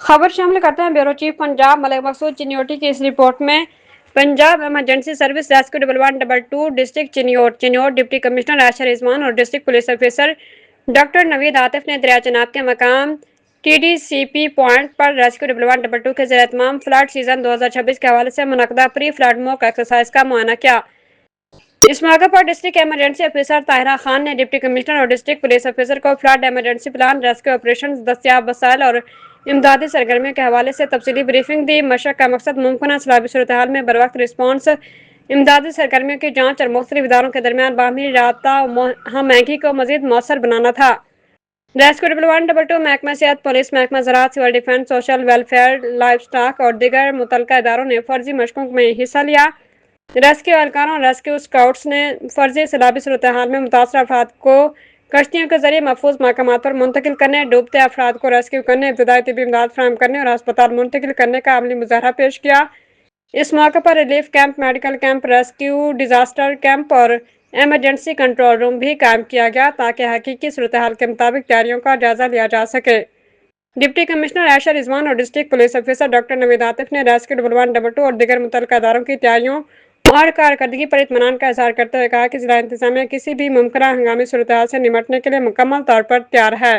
खबर शामिल करते हैं ब्यूरो चीफ पंजाब मलिक मकसूद चिन्योटी की इस रिपोर्ट में। Punjab emergency service rescue double 122 district Chiniot deputy commissioner Ayesha Rizwan और district police officer doctor Naveed Atif ने दरिया चनाब के मकाम TDCP पॉइंट पर रेस्क्यू डबल 122 के ज़ेर एहतमाम फ्लड सीजन 2026 के हवाले से मुनक़दा प्री फ्लड मॉक एक्सरसाइज का मुआयना किया। इस मौके पर district emergency officer Tahira Khan ने डिप्टी कमिश्नर और डिस्ट्रिक्ट पुलिस ऑफिसर को flood emergency plan, rescue operation, दस्तियाब वसाइल और इमदादी सरगर्मियों के हवाले से तफसीली ब्रीफिंग दी। मशक का मकसद मुमकिन सलाबी सूरत हाल में बरवक्त रिस्पॉन्स, इमदादी सरगर्मियों की जाँच और मुख्तलिफ इदारों के दरमियान बाहमी राबता हम महंगी को मजीद मौसर बनाना था। रेस्क्यू डबल 122 महकमा सेहत, पुलिस, महकमा ज़राअत, civil defence, social welfare, livestock और दीगर मुतल्लिका इदारों ने फर्जी मशकों में हिस्सा लिया। रेस्क्यू एहलकारों और रेस्क्यू स्काउट्स ने फर्जी सैलाबी सूरत हाल में मुतासर अफराद को कश्तियों के जरिए महफूज मकामात पर मुंतकिल करने, डूबते अफराद को रेस्क्यू करने, इब्तदाई तिब्बी इमदाद फराहम करने और अस्पताल मुंतकिल करने का अमली मुजाहरा पेश किया। इस मौके पर relief camp, medical camp, rescue disaster camp और एमरजेंसी कंट्रोल रूम भी कायम किया गया ताकि हकीकी सूरत हाल के मुताबिक तैयारियों का जायजा लिया जा सके। डिप्टी कमिश्नर आयशा रिजवान और district police officer doctor Naveed Atif ने रेस्क्यू डबल 122 और दीगर मुतल्लिका इदारों की तैयारियों और कारकर्दगी पर इत्मीनान का इजहार करते हुए कहा कि जिला इंतजामिया किसी भी मुमकिन हंगामी सूरत हाल से निपटने के लिए मुकम्मल तौर पर तैयार है।